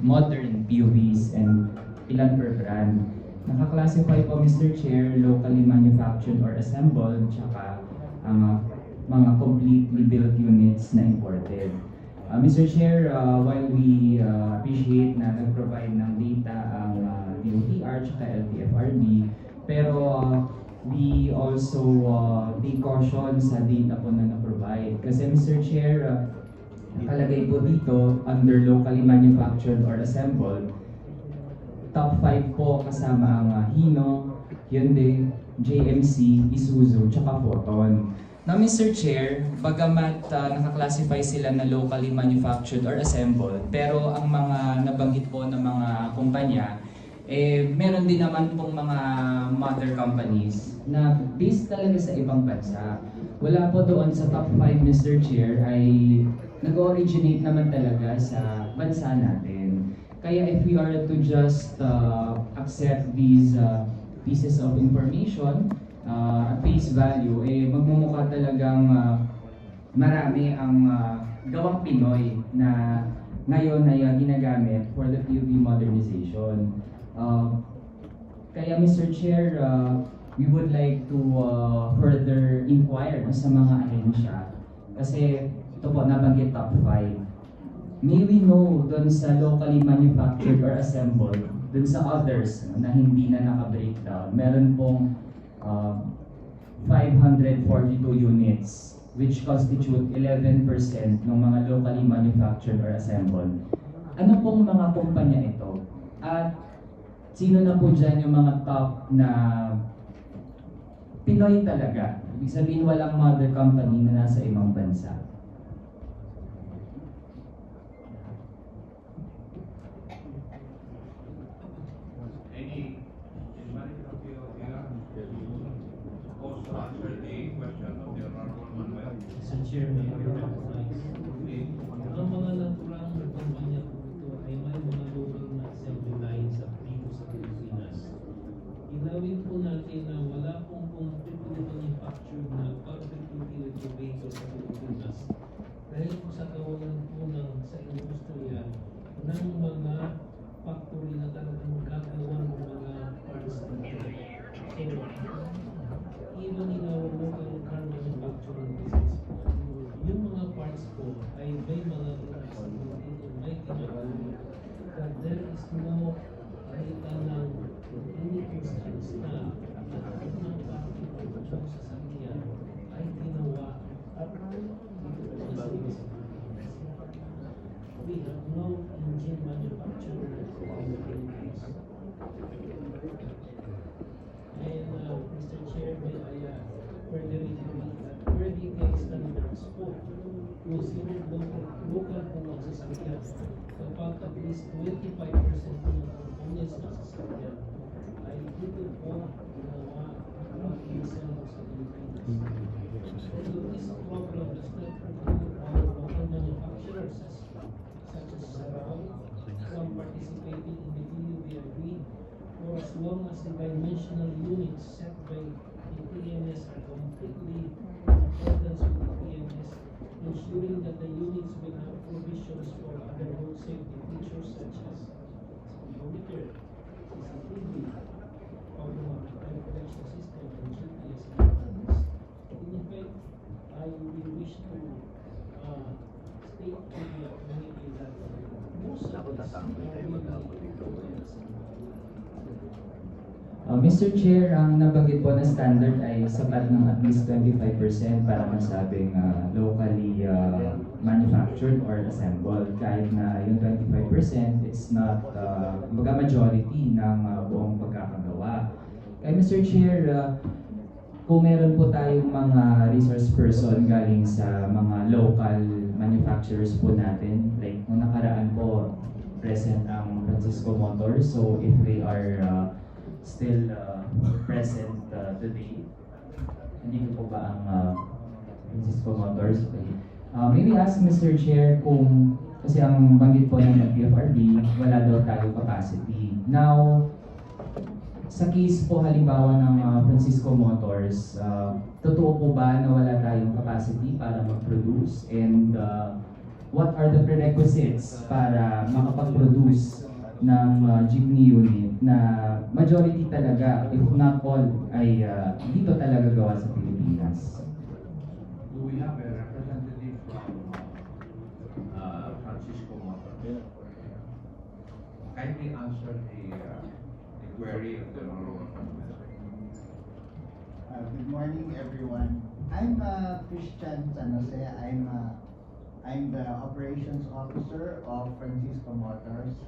modern PUVs and ilan per brand. Naka-classify po, Mr. Chair, locally manufactured or assembled, tsaka ang mga completely built units na imported. Mr. Chair, while we appreciate na nag-provide ng data ang DOTR tsaka LTFRB, pero we also take caution sa data po na na-provide. Kasi Mr. Chair, nakalagay po dito under locally manufactured or assembled, top 5 po kasama ang Hino, Hyundai, JMC, Isuzu, tsaka Photon. Now, Mr. Chair, bagamat nakaklassify sila na locally manufactured or assembled, pero ang mga nabanggit po ng mga kumpanya, meron din naman pong mga mother companies na based talaga sa ibang bansa. Wala po doon sa top 5, Mr. Chair, ay nag-originate naman talaga sa bansa natin. Kaya if we are to just accept these pieces of information, at face value, magmumukha talagang marami ang gawang Pinoy na ngayon ay ginagamit for the PUV modernization. Kaya Mr. Chair, we would like to further inquire sa mga ahensya. Kasi ito po nabanggit top 5. May we know dun sa locally manufactured or assembled, dun sa others na hindi na naka-breakdown, meron pong 542 units which constitute 11% ng mga locally manufactured or assembled. Ano pong mga kumpanya ito? At sino na po dyan yung mga top na Pinoy talaga? Ibig sabihin walang mother company na nasa ibang bansa. Mr. Chair, may recognize. Ang mga naturang kumpanya po ito ay may mga local na assembly lines sa dito sa Pilipinas. Ilawin po natin na wala pong completely manufactured na public utility vehicle sa Pilipinas. Dahil po sa kawalan po sa industriya ng mga factory na talagang gagawa ng mga parts nito. So, even in our local car manufacturing business, yung mga parts po ay may mga instability, may ginagawa that there is no data ng any instance na lahat ng bakit ito sa sasakyan ay ginawa at dito sa Pilipinas. We have no engine manufacturer in the Philippines. And Mr. Chair, may I further indicate that per decade standards po, considered local po ang sasakyan. Kapag at least 25% po ng components ng sasakyan ay dito po ginawa ang isang sa Pilipinas. Although this problem does not include our local manufacturers such as Sarao from participating in the PUV for as long as the dimensional units set by the PMS are completely in accordance with the PMS, ensuring that the units will have provisions for other road safety features such as speedometer, CCTV, automatic time collection system, and GPS guidance. In effect, I will wish to state to the community that most of this Mr. Chair, ang nabanggit po na standard ay sapat ng at least 25% para masabing locally manufactured or assembled. Kahit na yung 25%, it's not majority ng buong pagkakagawa. Kaya Mr. Chair, kung meron po tayong mga resource person galing sa mga local manufacturers po natin, like nung nakaraan po, present ang Francisco Motors. So if they are still present today, nandito po ba ang Francisco Motors? Okay. Maybe ask Mr. Chair kung, kasi ang banggit po ng PFRD, wala daw tayo capacity. Now, sa case po halimbawa ng Francisco Motors, totoo po ba na wala tayong capacity para mag-produce? And what are the prerequisites para makapag-produce ng jeepney unit na majority talaga, if not all, ay dito talaga gawa sa Pilipinas. Do we have a representative from Francisco Motors? Kindly answer the query of the honorable member. Good morning, everyone. I'm Christian San Jose. I'm the operations officer of Francisco Motors.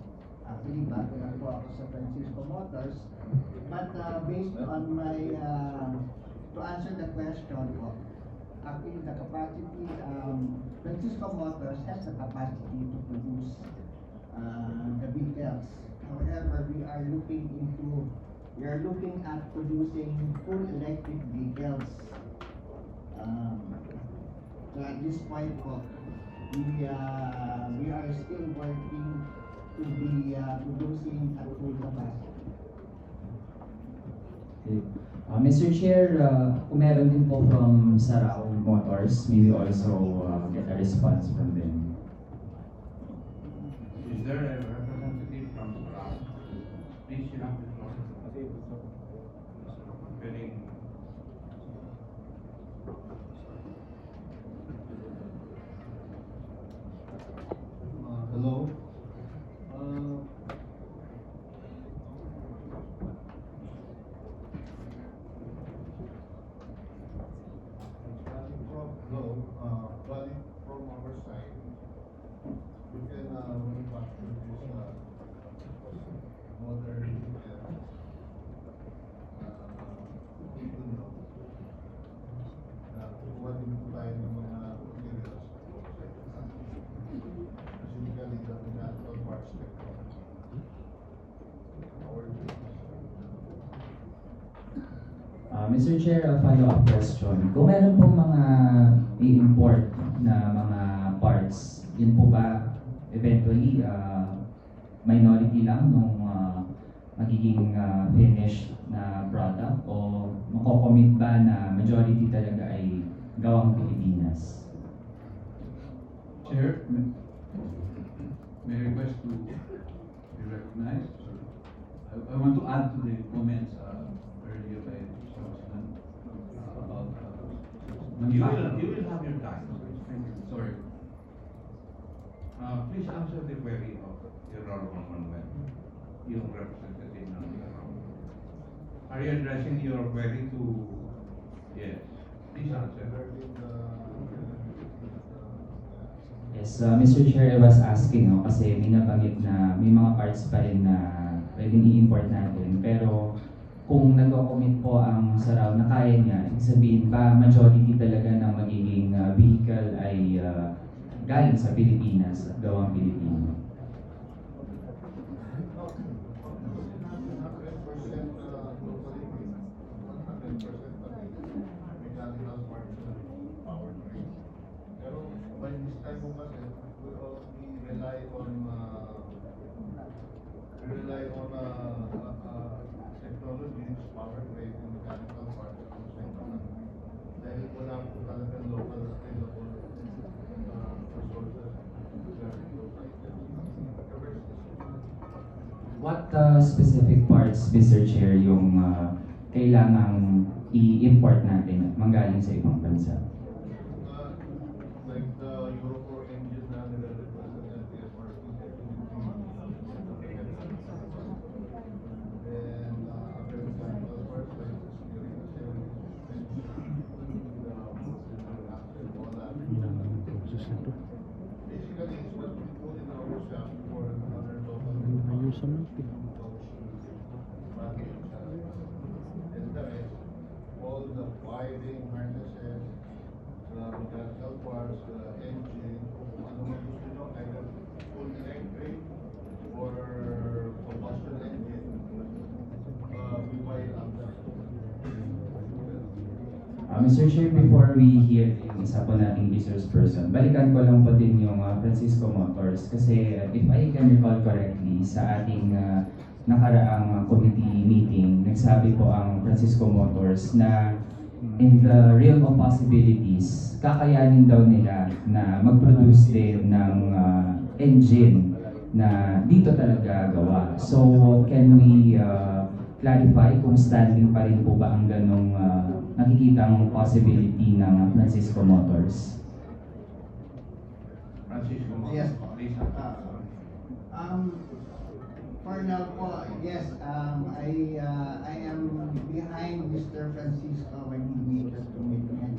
Actually, bago lang po ako sa Francisco Motors. But based on my, to answer the question po, actually the capacity, Francisco Motors has the capacity to produce the vehicles. However, we are looking at producing full electric vehicles. So at this point po, we are still working to be producing at full capacity. Okay. Mr. Chair, kung meron din po from Sarao Motors, maybe also get a response from them. Is there a representative from Sarao? Please, you have the floor. Very- Hello. Running from our side, we can manufacture this modern and even though kuha din po tayo ng mga materials specifically the mechanical parts technology. Our Mr. Chair, a follow-up question. Kung meron pong mga i-import na mga parts, yun po ba eventually minority lang nung magiging finished na product o makocommit ba na majority talaga ay gawang Pilipinas? Chair, may I request to be recognized? I want to add to the comments earlier by Mr. Osman about You will have your time. Thank you. Sorry. Please answer the query of your Honorable Manuel, yung representative ng Honorable. Are you addressing your query to? Yes. Please answer. regarding Yes, Mr. Chair, I was asking kasi may nabanggit na may mga parts pa rin na pwedeng i-import natin. Pero kung nagko-commit po ang Sarao na kaya niya, ibig sabihin ba majority talaga ng magiging vehicle ay galing sa Pilipinas at gawang Pilipino? 100% locally made, 100% mechanical parts and powertrain. Pero by this time po kasi, we rely on technologies, powertrain and mechanical parts at the same time. Dahil wala po talaga local available resources regarding those items. What specific parts, Mr. Chair, yung kailangang i-import natin at manggaling sa ibang bansa? Like the Euro 4 engine na nire-request ng LTFRB, and other mechanical parts like the steering assembly, all that. Basically, it's what we do in our shop for other local and the rest, all the wiring harnesses, the mechanical parts, the engine, ano man gusto nyo, either full electric or combustion engine, we buy it outside. Mr. Chair, before we hear yung isa po nating resource person, balikan ko lang po din yung Francisco Motors kasi if I can recall correctly sa ating nakaraang committee meeting, nagsabi po ang Francisco Motors na in the realm of possibilities, kakayanin daw nila na mag-produce din ng engine na dito talaga gawa. So, can we clarify kung standing pa rin po ba ang ganong nakikitang possibility ng Francisco Motors? Francisco, Yes. please. For now po, yes, I am behind Mr. Francisco when he made the commitment.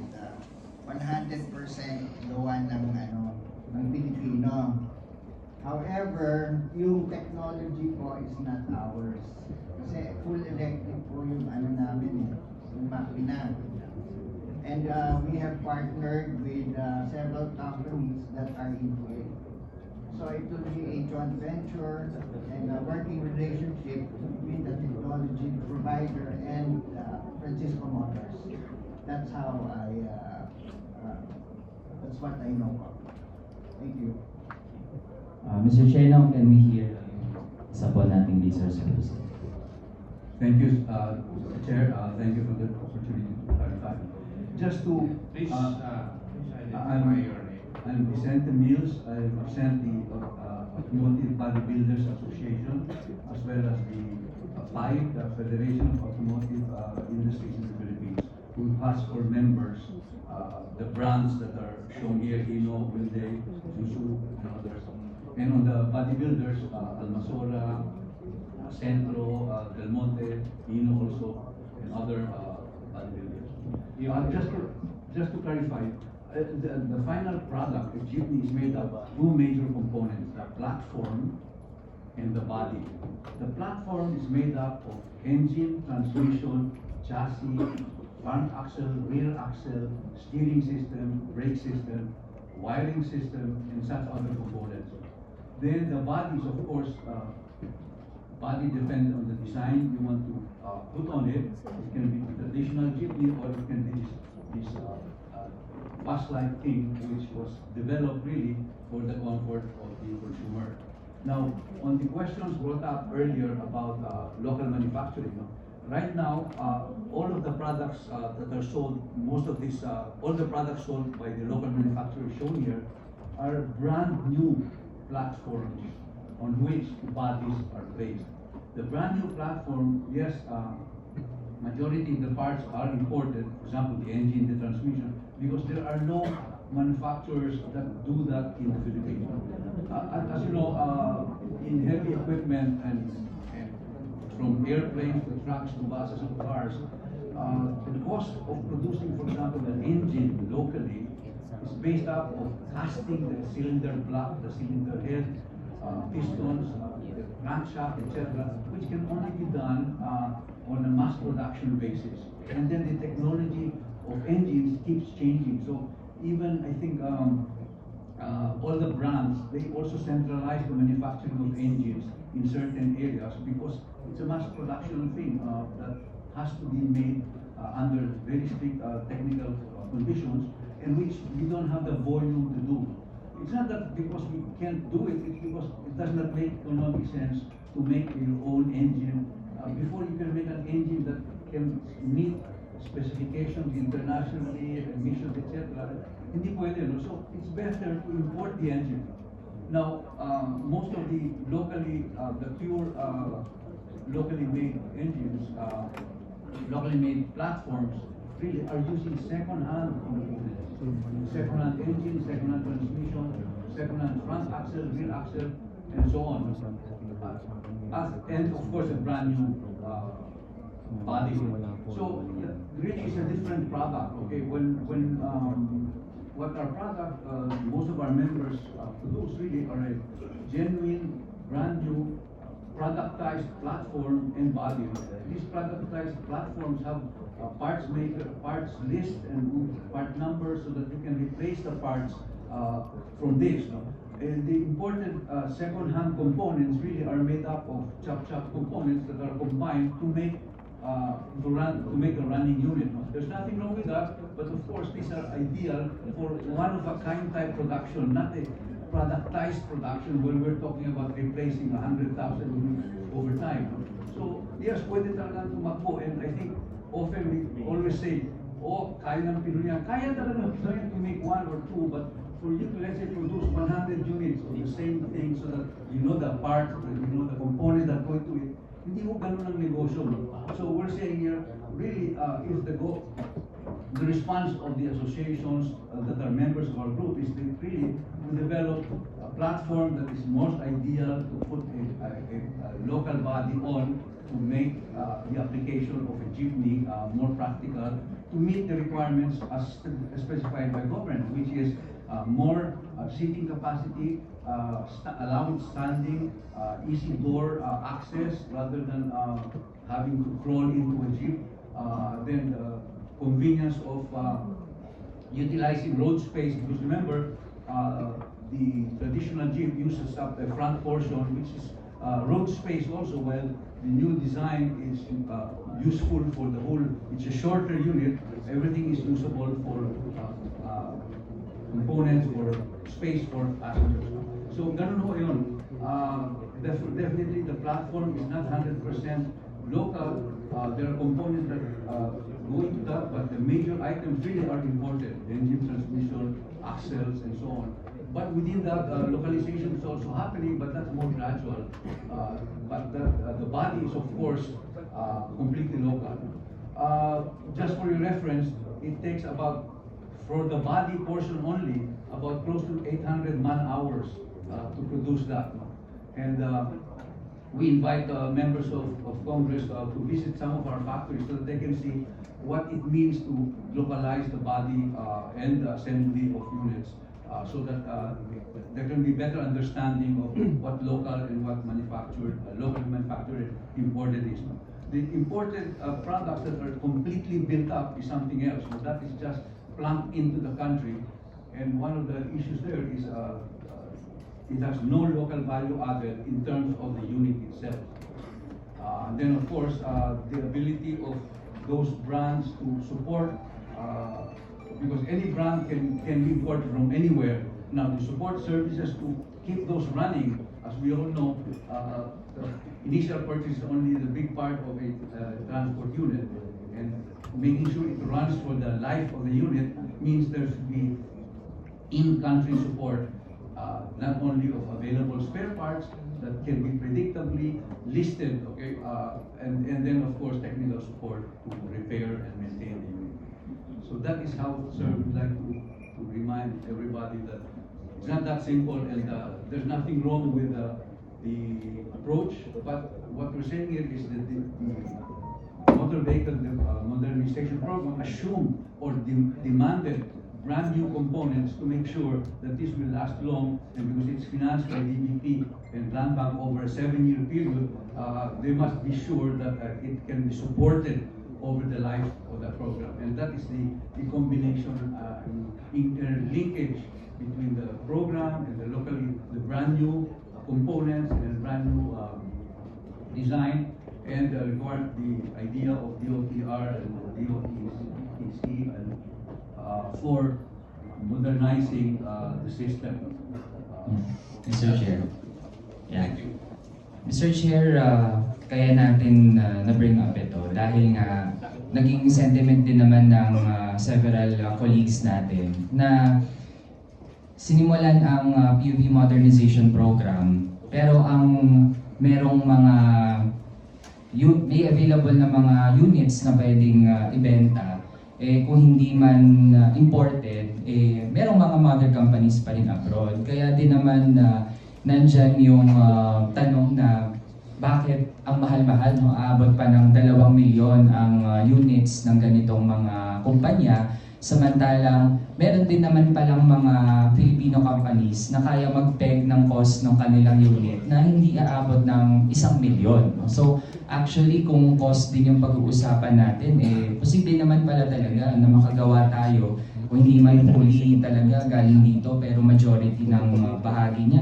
100% gawa ng Pilipino. However, yung technology po is not ours. Kasi full electric po yung namin yung makina. And we have partnered with several companies that are into it. So it will be a joint venture and a working relationship between the technology provider and Francisco Motors. That's how that's what I know of. Thank you. Mr. Chair, now can we hear isa po nating resource person? Thank you, Chair. Thank you for the opportunity to clarify. Just to, Please, I'm, identify your name. I'm Vicente Mills. I represent the Automotive Bodybuilders Association, as well as the FIVE, the Federation of Automotive Industries in the Philippines, who has for members the brands that are shown here, Hino, Hyundai, Suzuki, and others. And on the bodybuilders, Almasora, Centro, Del Monte, Hino also, and other bodybuilders. Just to clarify, the final product, the jeepney, is made up of two major components: the platform and the body. The platform is made up of engine, transmission, chassis, front axle, rear axle, steering system, brake system, wiring system, and such other components. Then the bodies, of course, body depends on the design you want to put on it. It can be a traditional jeepney, or it can be this bus-like thing, which was developed really for the comfort of the consumer. Now, on the questions brought up earlier about local manufacturing, right now, all of the products that are sold, most of these, all the products sold by the local manufacturers shown here are brand new platforms on which bodies are placed. The brand new platform, yes, majority of the parts are imported, for example, the engine, the transmission, because there are no manufacturers that do that in the Philippines. As you know, in heavy equipment and from airplanes to trucks to buses to cars, the cost of producing, for example, an engine locally is based up of casting the cylinder block, the cylinder head, pistons, the crankshaft, etc., which can only be done on a mass production basis. And then the technology of engines keeps changing. So even I think all the brands, they also centralize the manufacturing of engines in certain areas because it's a mass production thing that has to be made under very strict technical conditions, in which we don't have the volume to do. It's not that because we can't do it, it's because it does not make economic sense to make your own engine. Before you can make an engine that can meet specifications internationally, emissions, etc., hindi pwede, no? So it's better to import the engine. Now, most of the locally, the pure locally made engines, locally made platforms, really are using second-hand components. Second-hand engine, second-hand transmission, second-hand front axle, rear axle, and so on. And of course, a brand new body. So really, it's a different product. Okay, when what our product, most of our members produce really are a genuine, brand new, productized platform and body. These productized platforms have parts maker, parts list, and part numbers so that you can replace the parts from this. No? And the important second-hand components really are made up of chop-chop components that are combined to make a running unit. No? There's nothing wrong with that, but of course these are ideal for one-of-a-kind type production, not a productized production where we're talking about replacing 100,000 units over time. No? So yes, pwede talagang tumakbo, and I think often we always say oh, kaya ng Pinoy yan. Kaya talaga ng Pinoy to make one or two, but for you to, let's say, produce 100 units of the same thing so that you know the parts, you know the components that go into it, hindi mo ganun ang negosyo. So we're saying here, really, if the response of the associations that are members of our group is to really to develop a platform that is most ideal to put a local body on to make the application of a jeepney more practical to meet the requirements as specified by government, which is more seating capacity, allowing standing, easy door access rather than having to crawl into a jeep. Then the convenience of utilizing road space, because remember, the traditional jeep uses up the front portion, which is road space also, while the new design is useful for the whole. It's a shorter unit, everything is usable for components or space for passengers. So ganun ho yun. Definitely the platform is not 100% local. There are components that go into that, but the major items really are imported. Engine transmission, axles, and so on. But within that, localization is also happening, but that's more gradual. But the body is, of course, completely local. Just for your reference, it takes about, for the body portion only, about close to 800 man-hours to produce that. And we invite members of Congress to visit some of our factories so that they can see what it means to localize the body and the assembly of units so that there can be better understanding of what local and what manufactured, locally manufactured imported is. The imported products that are completely built up is something else. So that is just plunked into the country. And one of the issues there is it has no local value added in terms of the unit itself. And then of course, the ability of those brands to support, because any brand can be imported from anywhere. Now, the support services to keep those running, as we all know, the initial purchase is only the big part of a transport unit. And making sure it runs for the life of the unit means there should be in-country support, not only of available spare parts that can be predictably listed, okay, and then of course technical support to repair and maintain the unit. So that is how, sir, we'd like to remind everybody that it's not that simple, and there's nothing wrong with the approach, but what we're saying here is that the motor vehicle modernization program assumed or demanded brand new components to make sure that this will last long, and because it's financed by DBP and Land Bank over a 7-year period, they must be sure that it can be supported over the life of the program. And that is the combination, interlinkage between the program and the brand new components and brand new design, and the idea of DOTR and DOTC and for modernizing the system. Mr. Chair. Yeah. Thank you. Mr. Chair, kaya natin na-bring up ito dahil nga naging sentiment din naman ng several colleagues natin na sinimulan ang PUV modernization program, pero ang merong mga may available na mga units na pwedeng ibenta, kung hindi man imported, merong mga mother companies pa rin abroad. Kaya din naman nandyan yung tanong na bakit ang mahal-mahal, no? Aabot pa ng 2 milyon ang units ng ganitong mga kumpanya, samantalang meron din naman palang mga Filipino companies na kaya mag-peg ng cost ng kanilang unit na hindi aabot ng 1 milyon. No? So actually, kung cost din yung pag-uusapan natin, posible naman pala talaga na makagawa tayo, kung hindi man fully talaga galing dito, pero majority ng bahagi niya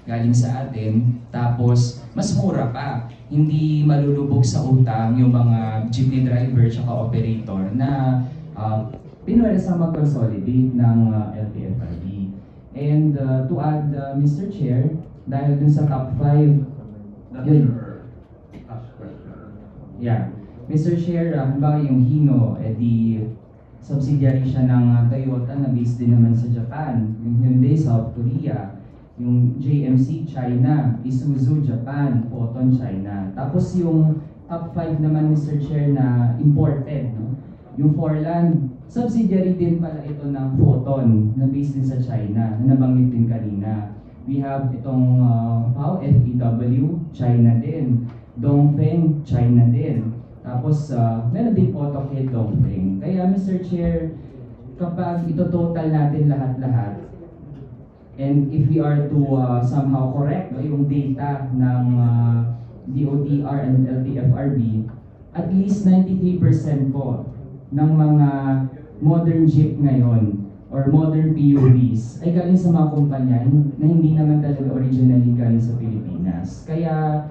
galing sa atin. Tapos mas mura pa, hindi malulubog sa utang yung mga jeepney driver at operator na pinwede sa mag-consolidate ng LTFRB. And to add, Mr. Chair, dahil dun sa top 5, That's yun. your last question. Yeah. Mr. Chair, halimbawa yung Hino, di subsidiary siya ng Toyota na based din naman sa Japan. Yung Hyundai, South Korea. Yung JMC, China. Isuzu, Japan. Photon, China. Tapos yung top 5 naman, Mr. Chair, na imported. No? Yung Forland, subsidiary din pala ito ng Photon na based din sa China, na nabanggit din kanina. We have itong FEW, China din. Dongfeng, China din. Tapos, meron din AutoCAD Dongfeng. Kaya, Mr. Chair, kapag ito total natin lahat-lahat, and if we are to somehow correct yung data ng DOTR and LTFRB, at least 93% po ng mga modern jeep ngayon or modern PUVs ay galing sa mga kumpanya na hindi naman talaga originally galing sa Pilipinas. Kaya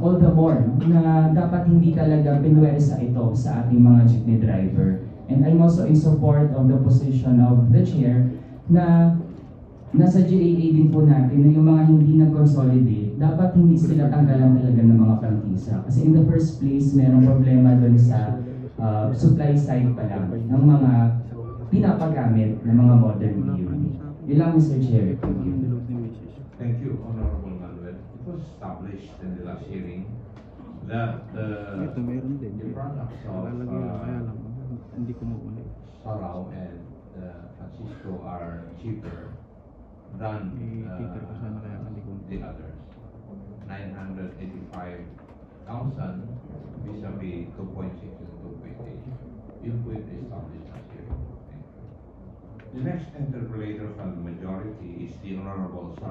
all the more na dapat hindi talaga pinwersa ito sa ating mga jeepney driver. And I'm also in support of the position of the chair na nasa GAA din po natin na yung mga hindi nag-consolidate, dapat hindi sila tanggalan talaga ng mga prangkisa. Kasi in the first place, mayroong problema doon sa supply side pa lang ng mga pinapagamit ng mga modern PUV. Yun lang, Mr. Chair. Thank you. Thank you, Honorable Manuel. It was established in the last hearing that Ito meron din. the products of Lalagyan kaya lang. Hindi ko mauna. Sarao and Francisco are cheaper than I-ticker ko sana kaya hindi ko. the others. 985,000 vis-a-vis 2.6 and 2.8. Yun po yung established last year. The next interpolator from the majority is the Honorable Sarao.